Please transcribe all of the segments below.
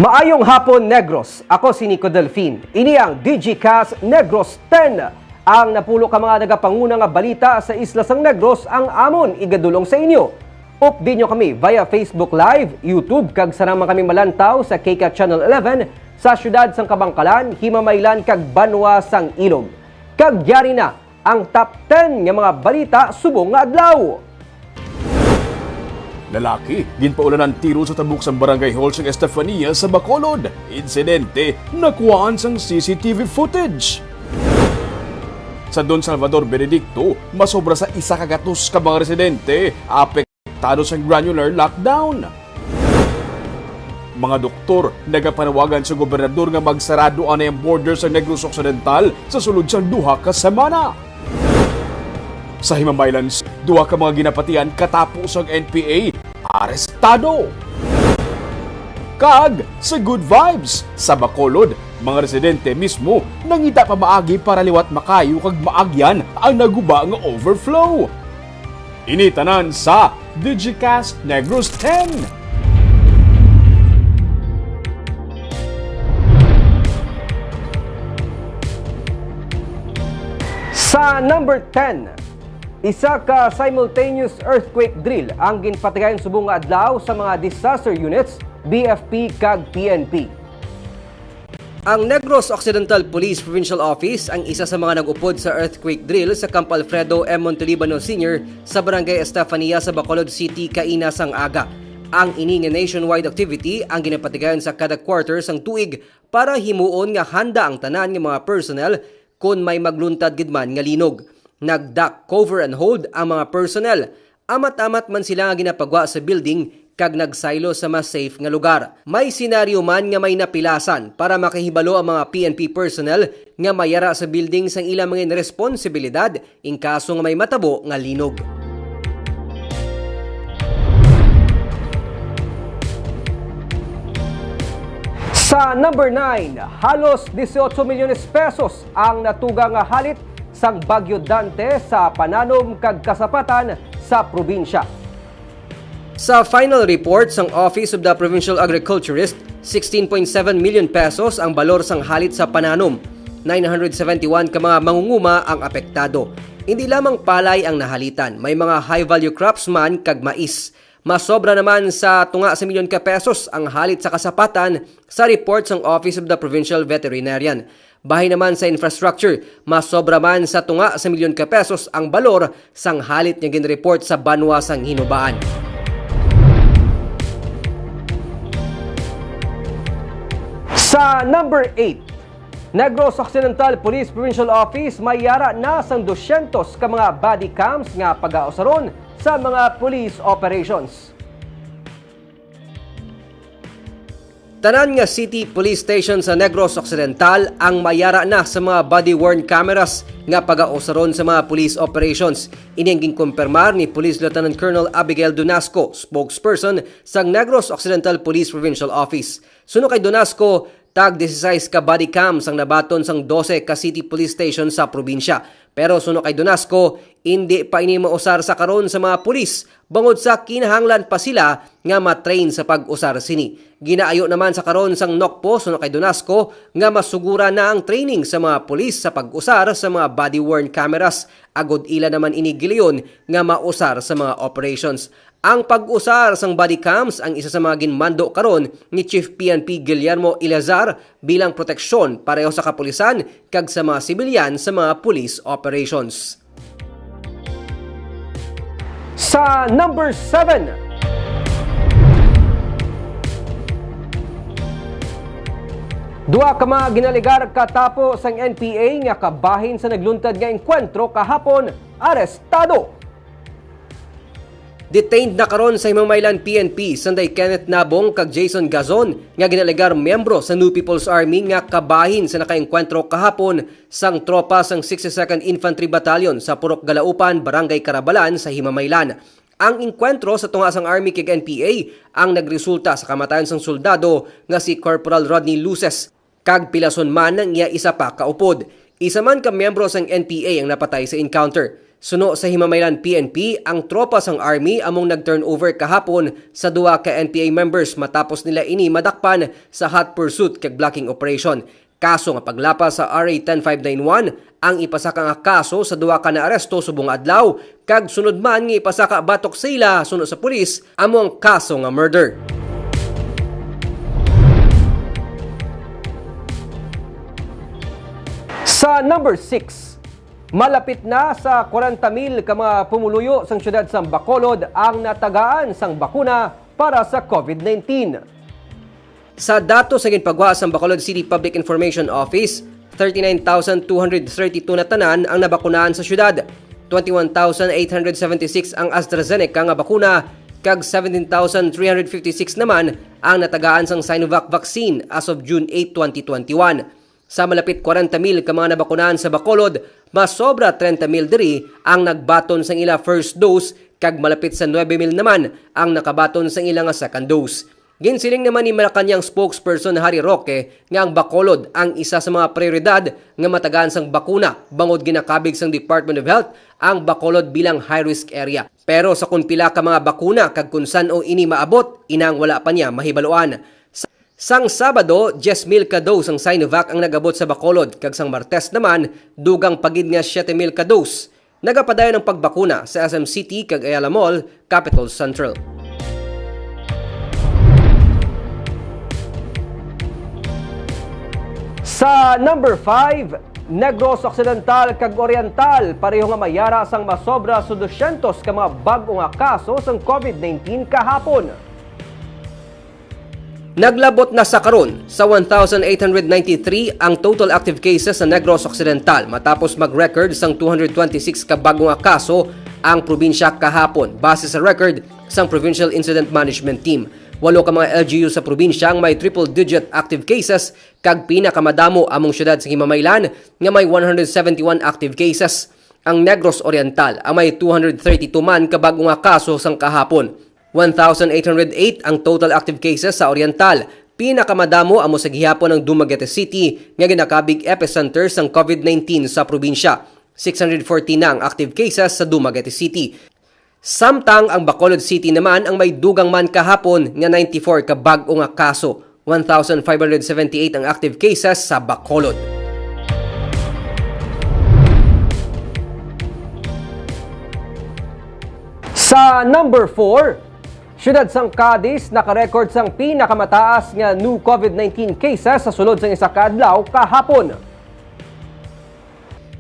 Maayong hapon, Negros. Ako si Nico Delfin. Ini ang DigiCast Negros 10. Ang napulo ka mga nagapanguna nga balita sa Isla sang Negros ang amon igadulong sa inyo. Update nyo kami via Facebook Live, YouTube, kag sarang kami malantaw sa KK Channel 11 sa syudad sang Kabangkalan, Himamaylan, kag Banwa sang Ilog. Kag yari na ang top 10 nga mga balita subong nga adlaw. Lalaki, ginpaulan ng tiro sa tabuk sa barangay hall sa Estefania sa Bacolod. Insidente, nakuhaan sang CCTV footage. Sa Don Salvador Benedicto, masobra sa isa kagatos ka mga residente, apektado sa granular lockdown. Mga doktor, nagapanawagan sa gobernador nga magsarado anay ang border sa Negros Occidental sa sulod sang duha ka semana. Sa Himamaylan, duha ka mga ginapatian katapos ang NPA arestado. Kag sa Good Vibes sa Bacolod, mga residente mismo nangita pa maagi para liwat makayo kag maagyan ang naguba nga overflow. Initanan sa DigiCast Negros 10. Sa number 10, isa ka simultaneous earthquake drill ang ginpatigayon subong nga adlaw sa mga disaster units, BFP kag PNP. Ang Negros Occidental Police Provincial Office ang isa sa mga nag-upod sa earthquake drill sa Camp Alfredo M. Montelibano Sr. sa Barangay Estefania sa Bacolod City kaina sang aga. Ang ini nga nationwide activity ang ginapatigayon sa kada quarter sang tuig para himuon nga handa ang tanan nga mga personnel kung may magluntad gid man nga linog. Nag-duck, cover and hold ang mga personnel. Amat-amat man sila nga ginapagwa sa building kag nagsilo sa mas safe nga lugar. May senaryo man nga may napilasan para makahibalo ang mga PNP personnel nga mayara sa building sang ilang mga responsibilidad in kaso nga may matabo nga linog. Sa number 9, halos 18 milyones pesos ang natugang nga halit sang Bagyo Dante sa pananom kag kasapatan sa probinsya. Sa final report sang Office of the Provincial Agriculturist, 16.7 million pesos ang balor sang halit sa pananom. 971 ka mga mangunguma ang apektado. Hindi lamang palay ang nahalitan, may mga high-value crops man kag mais. Masobra naman sa tunga sa milyon ka pesos ang halit sa kasapatan sa report ng Office of the Provincial Veterinarian. Bahay naman sa infrastructure, masobra man sa tunga sa milyon ka pesos ang balor sang halit niya ginreport sa Banwa sang Hinubaan. Sa number 8, Negros Occidental Police Provincial Office may yara na sang 200 ka mga body cams nga pag-ausaron sa mga police operations. Tanan nga City Police Station sa Negros Occidental ang mayara na sa mga body-worn cameras nga pag-ausaron sa mga police operations. Ini ang ginkumpirmar ni Police Lieutenant Colonel Abigail Donasco, spokesperson sa Negros Occidental Police Provincial Office. Suno kay Donasco, tag 16 ka body cams ang nabaton sang 12 ka City Police Station sa probinsya. Pero suno kay Donasco, hindi pa ini mausar sa karon sa mga pulis bangod sa kinahanglan pa sila nga matrain sa pag-usar sini. Ginaayo naman sa karon sang NOCPO suno kay Donasco nga masugura na ang training sa mga pulis sa pag-usar sa mga body-worn cameras. Agod ila naman ini giliyon nga mausar sa mga operations. Ang pag-usar sang body cams ang isa sa mga ginmando karon ni Chief PNP Guillermo Ilazar bilang proteksyon pareho sa kapulisan kag sa mga sibilyan sa mga police operations. Sa number 7, duha ka mga ginaligar katapo sang NPA nga kabahin sa nagluntad nga engkwentro kahapon, arestado. Detained na karon sa Himamaylan PNP Sanday Kenneth Nabong kag Jason Gazon nga ginalegar miyembro sa New People's Army nga kabahin sa nakaengkwentro kahapon sang tropa sang 62nd Infantry Battalion sa Purok Galaupan, Barangay Carabalan sa Himamaylan. Ang engkwentro sa tunga sang Army kag NPA ang nagresulta sa kamatayon sang soldado nga si Corporal Rodney Luces kag pilason man ng iya isa pa kaupod. Isa man ka miyembro sang NPA ang napatay sa encounter. Suno sa Himamaylan PNP, ang tropa sang Army among nag-turnover kahapon sa duwa ka NPA members matapos nila ini madakpan sa hot pursuit kag blocking operation. Kaso nga paglapas sa RA 10591 ang ipasaka nga kaso sa duwa ka na aresto subong adlaw kag sunod man nga ipasaka batok sa ila suno sa pulis amo ang kaso nga murder. Sa number 6, malapit na sa 40,000 ka mga pumuluyo sang syudad sang Bacolod ang natagaan sang bakuna para sa COVID-19. Sa datos sa ginpagwa sang Bacolod City Public Information Office, 39,232 na tanan ang nabakunahan sa syudad. 21,876 ang AstraZeneca nga bakuna kag 17,356 naman ang natagaan sang Sinovac vaccine as of June 8, 2021. Sa malapit 40,000 ka mga nabakunahan sa Bacolod, mas sobra 30,000 diri ang nagbaton sang ila first dose kag malapit sa 9,000 naman ang nakabaton sang ila nga second dose. Ginsiling naman ni Malacanang spokesperson Harry Roque nga ang Bacolod ang isa sa mga prioridad nga matagaan sang bakuna bangod ginakabig sang Department of Health ang Bacolod bilang high-risk area. Pero sa kung pila ka mga bakuna kag kung san o ini maabot, inang wala pa niya mahibaluan. Sang Sabado, 10,000 ka dose ang Sinovac ang nagabot sa Bacolod kag sang Martes naman dugang pagid nga 7,000 ka dose. Nagapadayon ang pagbakuna sa SM City kag Ayala Mall, Capital Central. Sa number 5, Negros Occidental kag Oriental pareho nga mayara sang masobra sa 200 ka mga bag-o nga kaso sang COVID-19 kahapon. Naglabot na sa karon sa 1,893 ang total active cases sa Negros Occidental matapos mag-record sang 226 ka bago nga kaso ang probinsya kahapon base sa record sang Provincial Incident Management Team. 8 ka mga LGU sa probinsya ang may triple-digit active cases kag pinakamadamo among syudad sa Himamaylan nga may 171 active cases. Ang Negros Oriental ang may 232 man ka bago nga kaso sang kahapon. 1,808 ang total active cases sa Oriental. Pinakamadamo amo sa gihapon ng Dumaguete City nga ginakabig epicenter sang COVID-19 sa probinsya. 640 na ang active cases sa Dumaguete City. Samtang ang Bacolod City naman ang may dugang man kahapon nga 94 ka bag-o nga kaso. 1,578 ang active cases sa Bacolod. Sa number 4, syudad sang Cadiz nakarecord sang pinakamataas nga new COVID-19 cases sa sulod sang isa ka adlaw kahapon.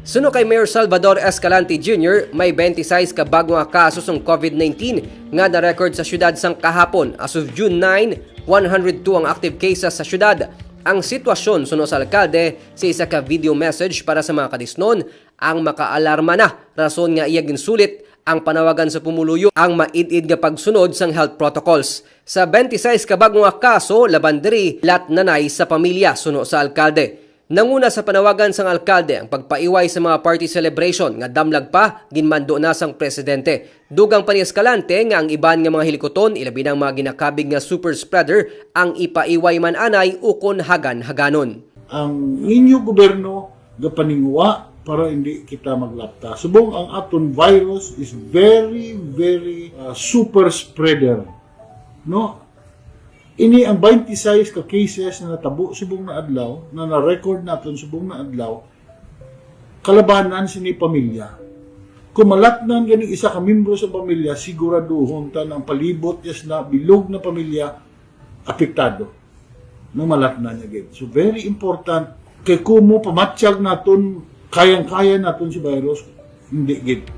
Suno kay Mayor Salvador Escalante Jr., may 26 ka bago nga kaso sang COVID-19 nga na-record sa syudad sang kahapon. As of June 9, 102 ang active cases sa syudad. Ang sitwasyon suno sa alkalde sa isa ka video message para sa mga kadisnon ang makaalarma na rason nga iya ginsulit ang panawagan sa pumuluyo ang maid-id nga pagsunod sang health protocols. Sa 26 ka bago nga kaso, laban diri lat nanay sa pamilya suno sa alkalde. Nanguna sa panawagan sang alkalde ang pagpaiway sa mga party celebration nga damlag pa ginmando na sang presidente. Dugang pa ni Escalante nga ang iban nga mga hilikoton ilabi ng mga ginakabig nga super spreader ang ipaiway man anay ukon hagan-haganon. Ang inyo gobyerno gapaningwa para hindi kita maglapta. Subong ang aton virus is very super spreader. No? Ini ang 26 ka cases na natabo subong na adlaw, na na-record naton subong na adlaw, kalabanan sini pamilya. Kung malatnan gani isa ka membro sa pamilya, siguraduhon ta ng palibot yes na bilog na pamilya apektado nang malatnan niya gid. So very important kay kumo pamatsyag naton kayang-kaya natin si virus, hindi gid.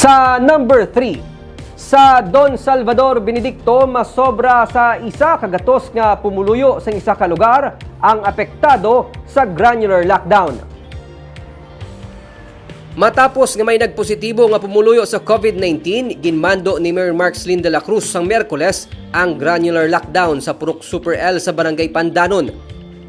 Sa number 3, sa Don Salvador Benedicto, masobra sa isa kagatos nga pumuluyo sa isa ka lugar ang apektado sa granular lockdown. Matapos nga may nagpositibo nga pumuluyo sa COVID-19, ginmando ni Mayor Markslin de la Cruz sang Miyerkules ang granular lockdown sa Purok Super L sa Barangay Pandanon.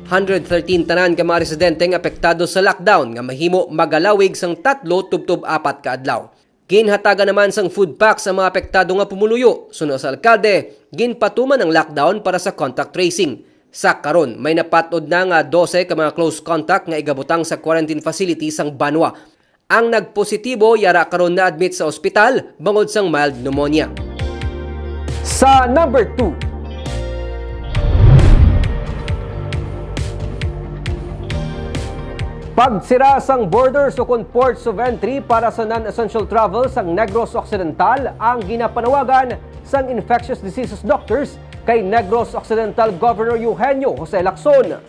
113 tanan ka mga residente nga apektado sa lockdown nga mahimo magalawig sang 3 tubtob 4 ka adlaw. Ginhatagan naman sang food packs sa mga apektado nga pumuluyo. Suno sa alkalde, ginpatuman ang lockdown para sa contact tracing. Sa karon may napatod na nga 12 ka mga close contact nga igabutang sa quarantine facility sang Banwa. Ang nagpositibo yara karon na admit sa ospital bangod sang mild pneumonia. Sa number 2, pagsira sang borders o ports of entry para sa non-essential travel sang Negros Occidental ang ginapanawagan sang infectious diseases doctors kay Negros Occidental Governor Eugenio Jose Lacson.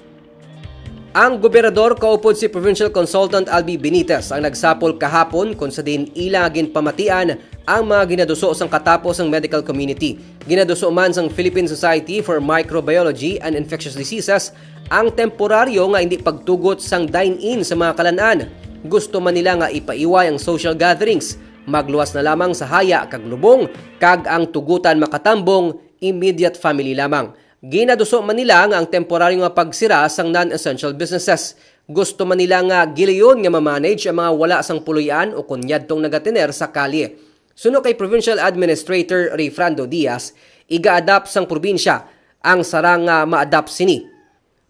Ang gobernador kaupod si Provincial Consultant Albi Benitez ang nagsapol kahapon kung sa din ila ginpamatian ang mga ginaduso sang katapos ng medical community. Ginaduso man sang Philippine Society for Microbiology and Infectious Diseases ang temporaryo nga hindi pagtugot sang dine-in sa mga kalanaan. Gusto man nila nga ipaiway ang social gatherings, magluwas na lamang sa haya kag lubong, kag ang tugutan makatambong, immediate family lamang. Ginaduso man nila nga ang temporaryo nga pagsira sang non-essential businesses. Gusto man nila nga gilayon nga ma-manage ang mga wala sang puluyan o kunyad tong nagatiner sa kalye. Suno kay Provincial Administrator Ray Frando Diaz, iga-adapt sang probinsya ang sarang nga ma-adapt sini.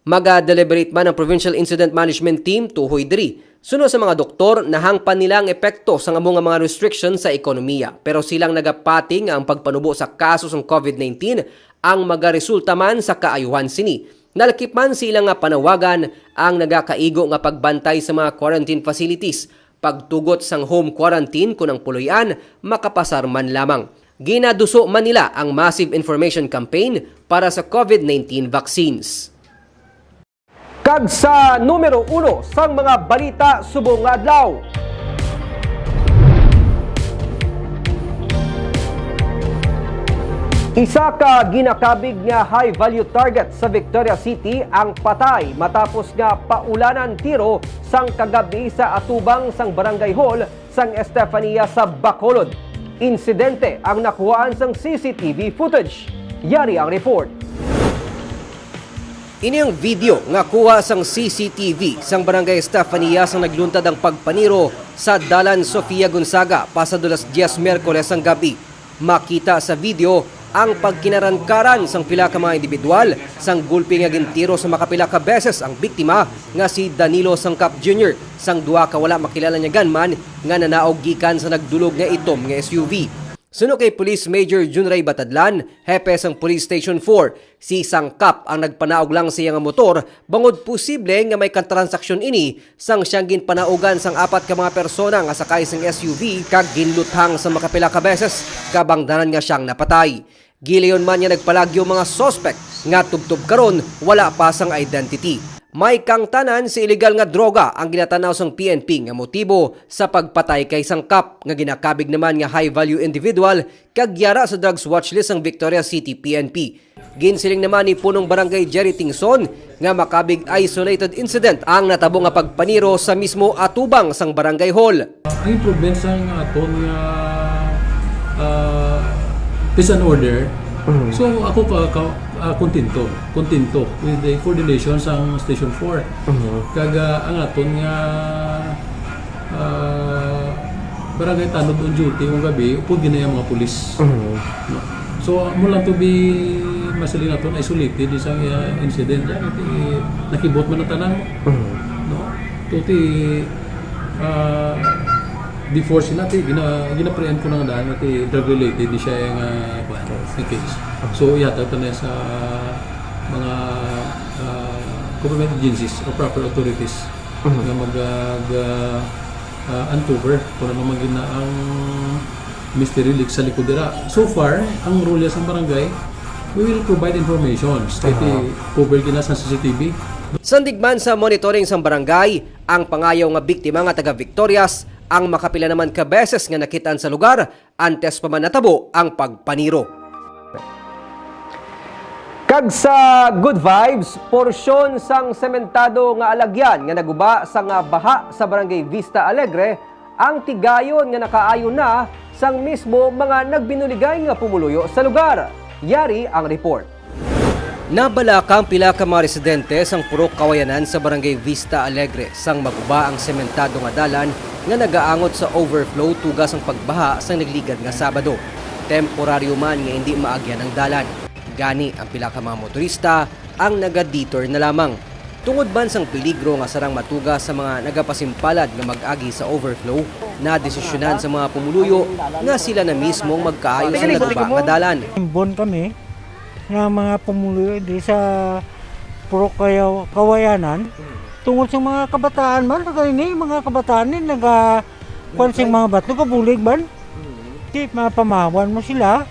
Maga-deliberate man ang Provincial Incident Management Team tuhoy diri. Suno sa mga doktor, nahangpan nila ang epekto sa among mga restrictions sa ekonomiya. Pero silang nagapating ang pagpanubo sa kaso ng COVID-19 ang magaresulta man sa kaayuhan sini. Nalakip man silang nga panawagan ang nagakaigo nga pagbantay sa mga quarantine facilities. Pagtugot sang home quarantine kung ang puluyan, makapasar man lamang. Ginaduso man nila ang massive information campaign para sa COVID-19 vaccines. Kag sa numero 1 sang mga balita subong nga adlaw. Isa ka ginakabig nga high value target sa Victoria City ang patay matapos nga paulanan tiro sang kagabi sa atubang sang barangay hall sang Estefania sa Bacolod. Insidente ang nakuhaan sang CCTV footage. Yari ang report. Ini ang video nga kuha sang CCTV sang barangay Estefania sang nagluntad ang pagpaniro sa Dalan Sofia Gonzaga pasado las 10 Miyerkules ang gabi. Makita sa video ang pagkinarankaran sang pila ka mga individual sang gulpi nga gintiro sa makapila ka beses ang biktima nga si Danilo Sangkap Jr. sang duha ka wala makilala niya gunman nga nanaog gikan sa nagdulog nga itom nga SUV. Suno kay Police Major Junray Batadlan, hepe sang Police Station 4, si Sangkap ang nagpanaog lang siya nga motor bangod posible nga may kantransaksyon ini sang siyang ginpanaugan sang apat ka mga persona nga sakay sang SUV kag ginluthang sa makapila ka beses kabangdanan nga siyang napatay. Gilayon man niya nagpalagyo mga suspect nga tubtob karon wala pa sang identity. May kangtanan si illegal nga droga ang ginatanaw sang PNP nga motibo sa pagpatay kay Sangkap nga ginakabig naman nga high value individual kag yara sa drugs watchlist sang Victoria City PNP. Ginsiling naman ni punong barangay Jerry Tingson nga makabig isolated incident ang natabo nga pagpaniro sa mismo atubang sang barangay hall. Ang improvement sang aton nga peace and order. So ako kontento with the coordination sang Station 4. Kaga ang aton nga barangay tanod on duty kung gabi upod ginaya mga pulis. No? So mo lang to be masaling aton isolated isang incident yan nakibot man ang tanan no tuti before sila gina-prehend ko nang daan ati drug related di siya nga case. So yata na sa mga government agencies or proper authorities nga mag-uncover kung ano man gina ang mystery leak sa likod dira. So far, ang role sa barangay, we will provide information. Iti cover gina sa CCTV. Sandigman sa monitoring sang barangay, ang pangayaw nga biktima nga taga Victorias ang makapila naman ka beses nga nakitaan sa lugar antes pa man natabo ang pagpaniro. Kag sa Good Vibes, porsyon sang sementado nga alagyan nga naguba sang baha sa barangay Vista Alegre ang tigayon nga nakaayon na sang mismo mga nagbinuligay nga pumuluyo sa lugar. Yari ang report. Nabalaka ang pila ka mga residente sang purok kawayanan sa barangay Vista Alegre sang maguba ang sementado nga dalan nga nagaangot sa overflow tugas ang pagbaha sang nagligad nga Sabado. Temporaryo man nga hindi maagyan ang dalan. Gani ang pila ka mga motorista ang naga-detour na lamang. Tungod man sang peligro nga sarang matuga sa mga nagapasimpalad nga mag-agi sa overflow, na desisyonan sa mga pumuluyo na sila na mismong magkaayo sa naguba nga dalan. Bon kami ng mga pumuluyo di sa Puro Kawayanan tungod sa mga kabataan man ini mga kabataan ni kuan mga bato kabulig man di mapamawan mo sila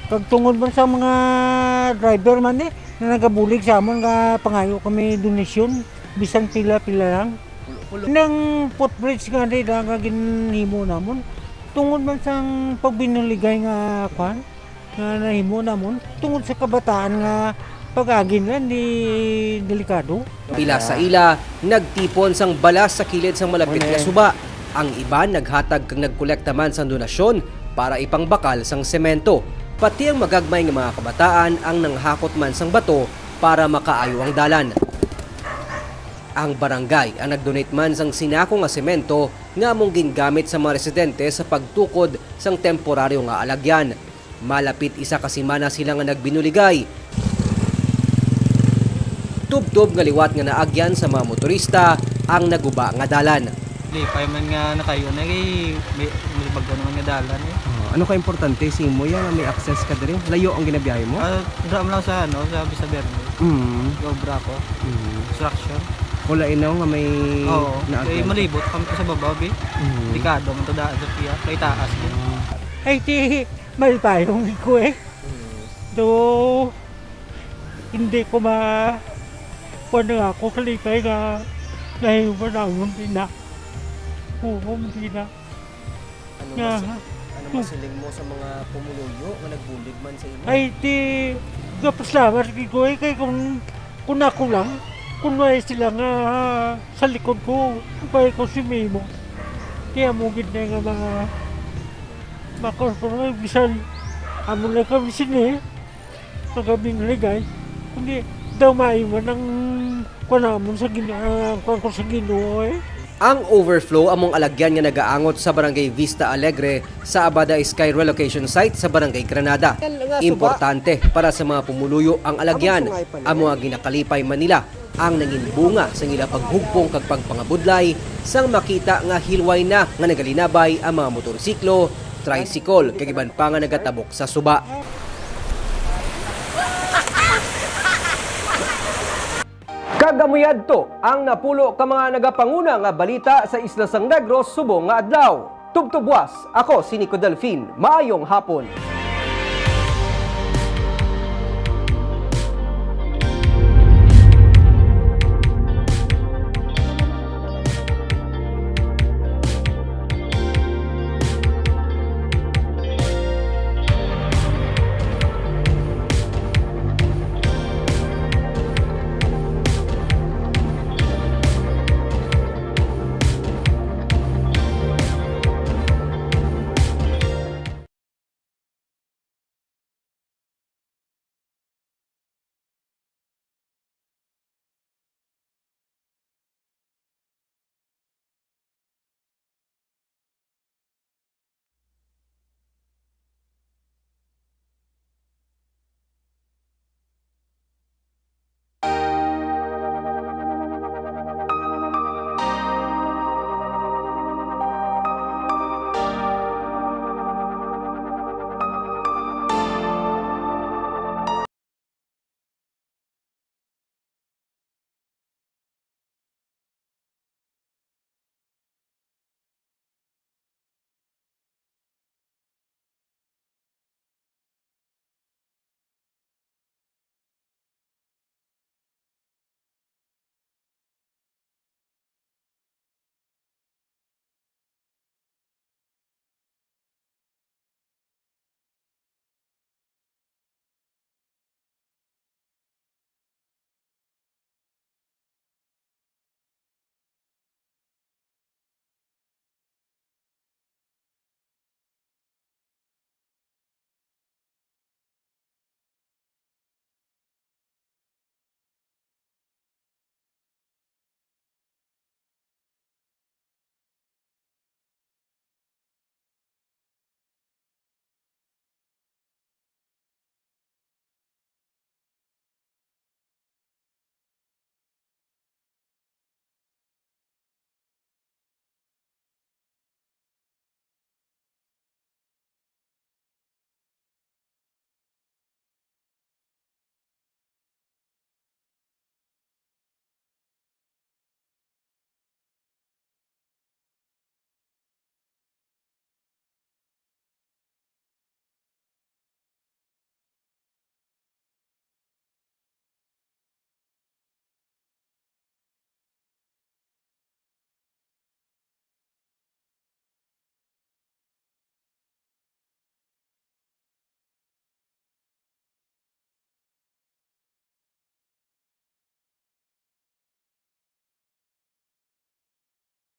kag tungod man sa mga driver man na nagabulig sa amon nga pangayo kami donasyon bisan pila-pila lang nang footbridge nga di nga ginhimo namon tungod man sang pagbinuligay nga kwan nga nahimo namon tungod sa kabataan nga pag-agin lang di delikado. Pila sa ila, nagtipon sang balas sa kilid sang malapit nga suba. Ang iba naghatag kang nagkolekta man sang donasyon para ipangbakal sang semento. Pati ang magagmay nga mga kabataan ang nanghakot man sang bato para makaayo ang dalan. Ang barangay ang nagdonate man sang sinako nga semento nga among gingamit sa mga residente sa pagtukod sang temporaryo nga alagyan. Malapit isa ka semana sila nga nagbinuligay. Tubtob nga liwat nga naagyan sa mga motorista ang naguba nga dalan. Di pa man nga nakayo na may bago naman nga dalan eh. Ano ka importante si mo yan may access ka diri? Layo ang ginabiyahe mo? Dram lang sa sa Vista Verde. Gobra ko. Construction. Wala inaw nga may Oo. naagyan. Malibot kami sa babaw bi. Delikado man to da sa piya. Kay taas din. Ay ti malpayong ko Do hindi ko Pwede ako kalipay nga nahiwa na akong pina. Hindi na. Ano masiling mo sa mga pumuluyo nga nagbulig man sa imo? Ay, kapasalamat ko kay kung ako lang, kung may sila nga sa likod ko, kaya ko si Mimo. Kaya mo gina nga mga makorporo, bisan, amo na kami sini, pagkaming ligay, kundi daw maiwan ng kanamon sa Ginoo eh. Ang overflow among alagyan nga nagaangot sa Barangay Vista Alegre sa Abada Sky Relocation Site sa Barangay Granada. Importante para sa mga pumuluyo ang alagyan. Ang mga ginakalipay Manila ang nanginbunga sa ila paghugpong kag pagpangabudlay sang makita nga hilway na nga nagalinabay ang mga motorsiklo, tricycle kag iban pa nga nagatabok sa suba. Kagamuyad to ang napulo ka mga nagapanguna nga balita sa Isla Sang Negros subong nga adlaw. Tubtubwas, ako si Nico Delfin. Maayong hapon.